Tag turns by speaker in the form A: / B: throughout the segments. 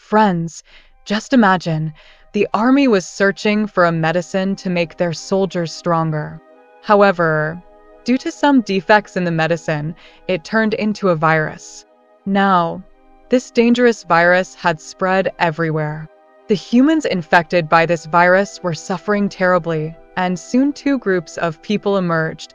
A: Friends, just imagine, the army was searching for a medicine to make their soldiers stronger. However, due to some defects in the medicine, it turned into a virus. Now, this dangerous virus had spread everywhere. The humans infected by this virus were suffering terribly, and soon two groups of people emerged,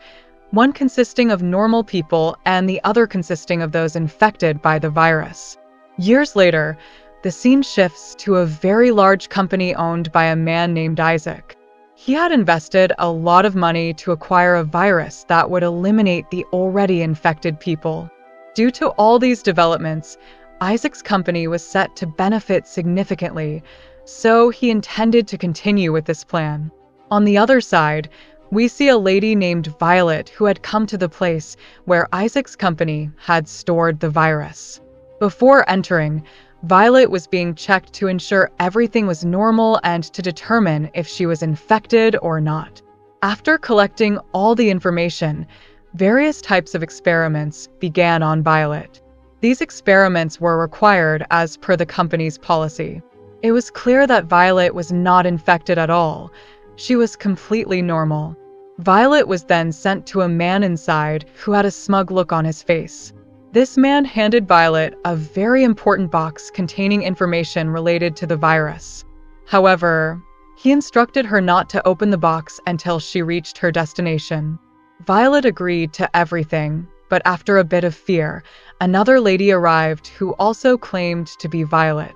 A: one consisting of normal people and the other consisting of those infected by the virus. Years later, the scene shifts to a very large company owned by a man named Isaac. He had invested a lot of money to acquire a virus that would eliminate the already infected people. Due to all these developments, Isaac's company was set to benefit significantly, so he intended to continue with this plan. On the other side, we see a lady named Violet who had come to the place where Isaac's company had stored the virus. Before entering, Violet was being checked to ensure everything was normal and to determine if she was infected or not. After collecting all the information, various types of experiments began on Violet. These experiments were required as per the company's policy. It was clear that Violet was not infected at all. She was completely normal. Violet was then sent to a man inside who had a smug look on his face. This man handed Violet a very important box containing information related to the virus. However, he instructed her not to open the box until she reached her destination. Violet agreed to everything, but after a bit of fear, another lady arrived who also claimed to be Violet.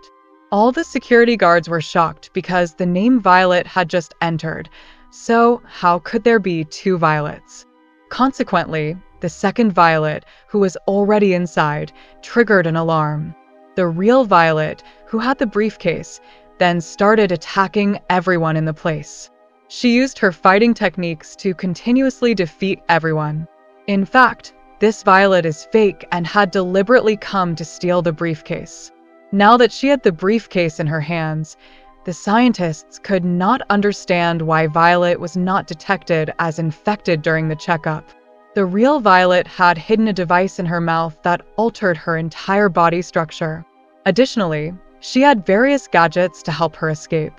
A: All the security guards were shocked because the name Violet had just entered, so how could there be two Violets? Consequently, the second Violet, who was already inside, triggered an alarm. The real Violet, who had the briefcase, then started attacking everyone in the place. She used her fighting techniques to continuously defeat everyone. In fact, this Violet is fake and had deliberately come to steal the briefcase. Now that she had the briefcase in her hands, the scientists could not understand why Violet was not detected as infected during the checkup. The real Violet had hidden a device in her mouth that altered her entire body structure. Additionally, she had various gadgets to help her escape.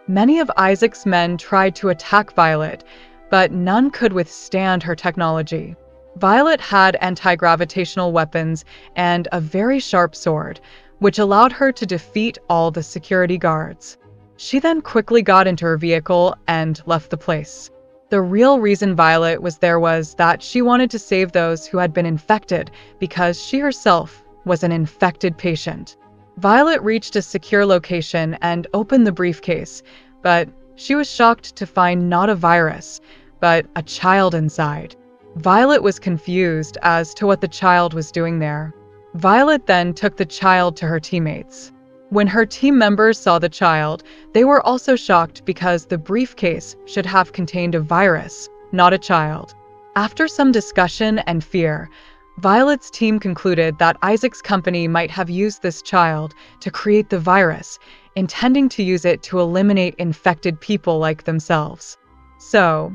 A: Many of Isaac's men tried to attack Violet, but none could withstand her technology. Violet had anti-gravitational weapons and a very sharp sword, which allowed her to defeat all the security guards. She then quickly got into her vehicle and left the place. The real reason Violet was there was that she wanted to save those who had been infected because she herself was an infected patient. Violet reached a secure location and opened the briefcase, but she was shocked to find not a virus, but a child inside. Violet was confused as to what the child was doing there. Violet then took the child to her teammates. When her team members saw the child, they were also shocked because the briefcase should have contained a virus, not a child. After some discussion and fear, Violet's team concluded that Isaac's company might have used this child to create the virus, intending to use it to eliminate infected people like themselves. So,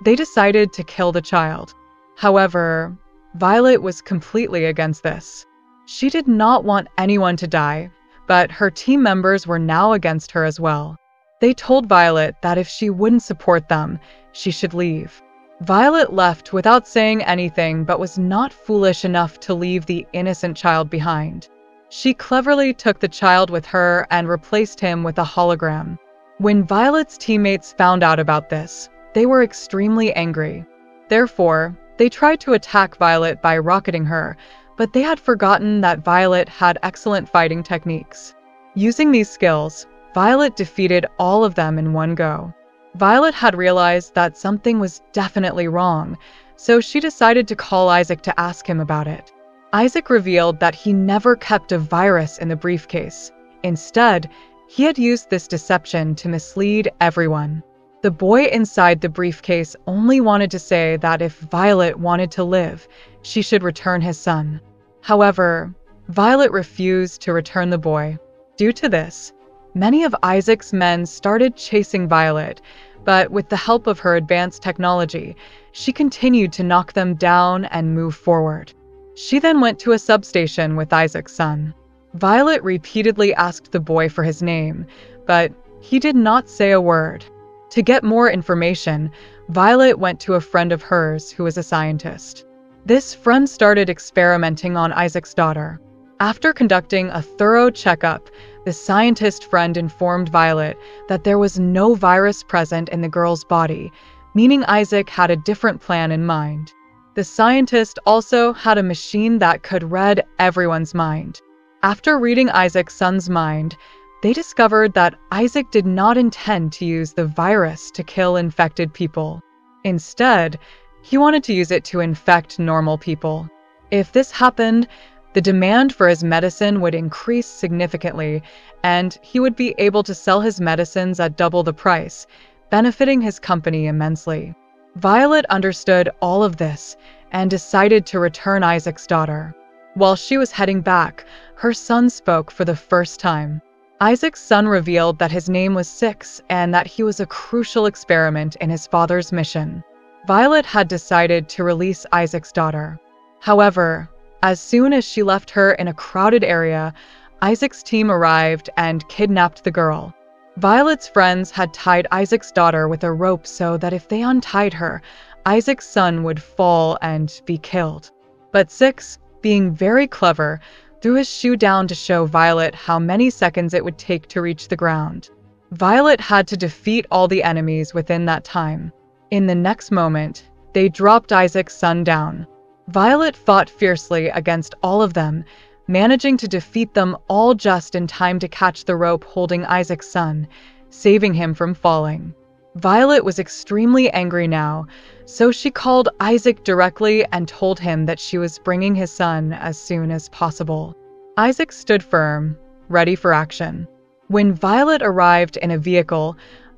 A: they decided to kill the child. However, Violet was completely against this. She did not want anyone to die, but her team members were now against her as well. They told Violet that if she wouldn't support them, she should leave. Violet left without saying anything but was not foolish enough to leave the innocent child behind. She cleverly took the child with her and replaced him with a hologram. When Violet's teammates found out about this, they were extremely angry. Therefore, they tried to attack Violet by rocketing her, but they had forgotten that Violet had excellent fighting techniques. Using these skills, Violet defeated all of them in one go. Violet had realized that something was definitely wrong, so she decided to call Isaac to ask him about it. Isaac revealed that he never kept a virus in the briefcase. Instead, he had used this deception to mislead everyone. The boy inside the briefcase only wanted to say that if Violet wanted to live, she should return his son. However, Violet refused to return the boy. Due to this, many of Isaac's men started chasing Violet, but with the help of her advanced technology, she continued to knock them down and move forward. She then went to a substation with Isaac's son. Violet repeatedly asked the boy for his name, but he did not say a word. To get more information, Violet went to a friend of hers who was a scientist. This friend started experimenting on Isaac's daughter. After conducting a thorough checkup, the scientist friend informed Violet that there was no virus present in the girl's body, meaning Isaac had a different plan in mind. The scientist also had a machine that could read everyone's mind. After reading Isaac's son's mind, they discovered that Isaac did not intend to use the virus to kill infected people. Instead, he wanted to use it to infect normal people. If this happened, the demand for his medicine would increase significantly, and he would be able to sell his medicines at double the price, benefiting his company immensely. Violet understood all of this and decided to return Isaac's daughter. While she was heading back, her son spoke for the first time. Isaac's son revealed that his name was Six and that he was a crucial experiment in his father's mission. Violet had decided to release Isaac's daughter. However, as soon as she left her in a crowded area, Isaac's team arrived and kidnapped the girl. Violet's friends had tied Isaac's daughter with a rope so that if they untied her, Isaac's son would fall and be killed. But Six, being very clever, threw his shoe down to show Violet how many seconds it would take to reach the ground. Violet had to defeat all the enemies within that time. In the next moment, they dropped Isaac's son down. Violet fought fiercely against all of them, managing to defeat them all just in time to catch the rope holding Isaac's son, saving him from falling. Violet was extremely angry now, so she called Isaac directly and told him that she was bringing his son as soon as possible. Isaac stood firm, ready for action. When Violet arrived in a vehicle,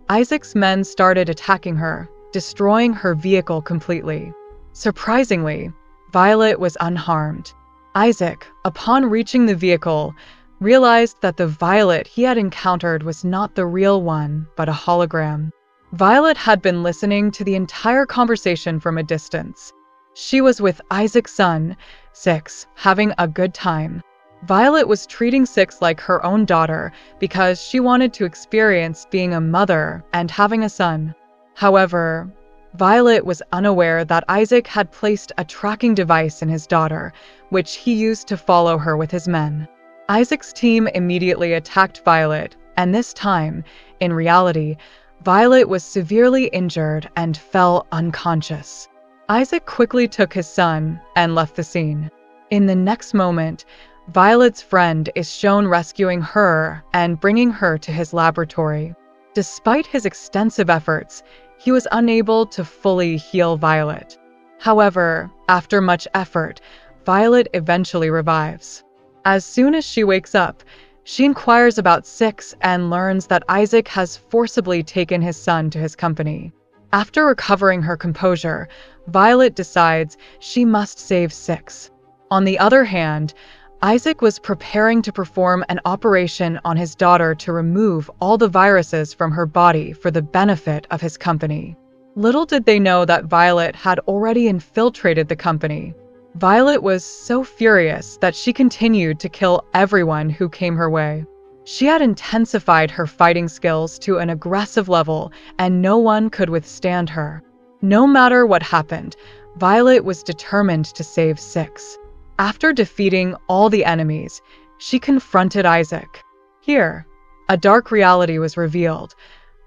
A: Isaac's men started attacking her, destroying her vehicle completely. Surprisingly, Violet was unharmed. Isaac, upon reaching the vehicle, realized that the Violet he had encountered was not the real one, but a hologram. Violet had been listening to the entire conversation from a distance. She was with Isaac's son, Six, having a good time. Violet was treating Six like her own daughter because she wanted to experience being a mother and having a son. However, Violet was unaware that Isaac had placed a tracking device in his daughter, which he used to follow her with his men. Isaac's team immediately attacked Violet, and this time, in reality, Violet was severely injured and fell unconscious. Isaac quickly took his son and left the scene. In the next moment, Violet's friend is shown rescuing her and bringing her to his laboratory. Despite his extensive efforts, he was unable to fully heal Violet. However, after much effort, Violet eventually revives. As soon as she wakes up, she inquires about Six and learns that Isaac has forcibly taken his son to his company. After recovering her composure, Violet decides she must save Six. On the other hand, Isaac was preparing to perform an operation on his daughter to remove all the viruses from her body for the benefit of his company. Little did they know that Violet had already infiltrated the company. Violet was so furious that she continued to kill everyone who came her way. She had intensified her fighting skills to an aggressive level, and no one could withstand her. No matter what happened, Violet was determined to save Six. After defeating all the enemies, she confronted Isaac. Here, a dark reality was revealed.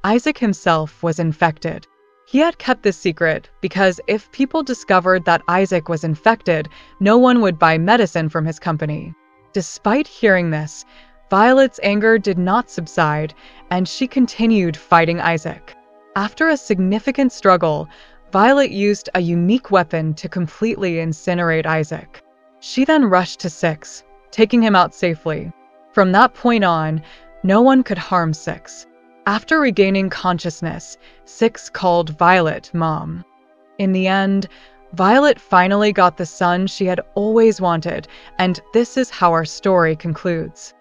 A: Isaac himself was infected. He had kept this secret because if people discovered that Isaac was infected, no one would buy medicine from his company. Despite hearing this, Violet's anger did not subside, and she continued fighting Isaac. After a significant struggle, Violet used a unique weapon to completely incinerate Isaac. She then rushed to Six, taking him out safely. From that point on, no one could harm Six. After regaining consciousness, Six called Violet Mom. In the end, Violet finally got the son she had always wanted, and this is how our story concludes.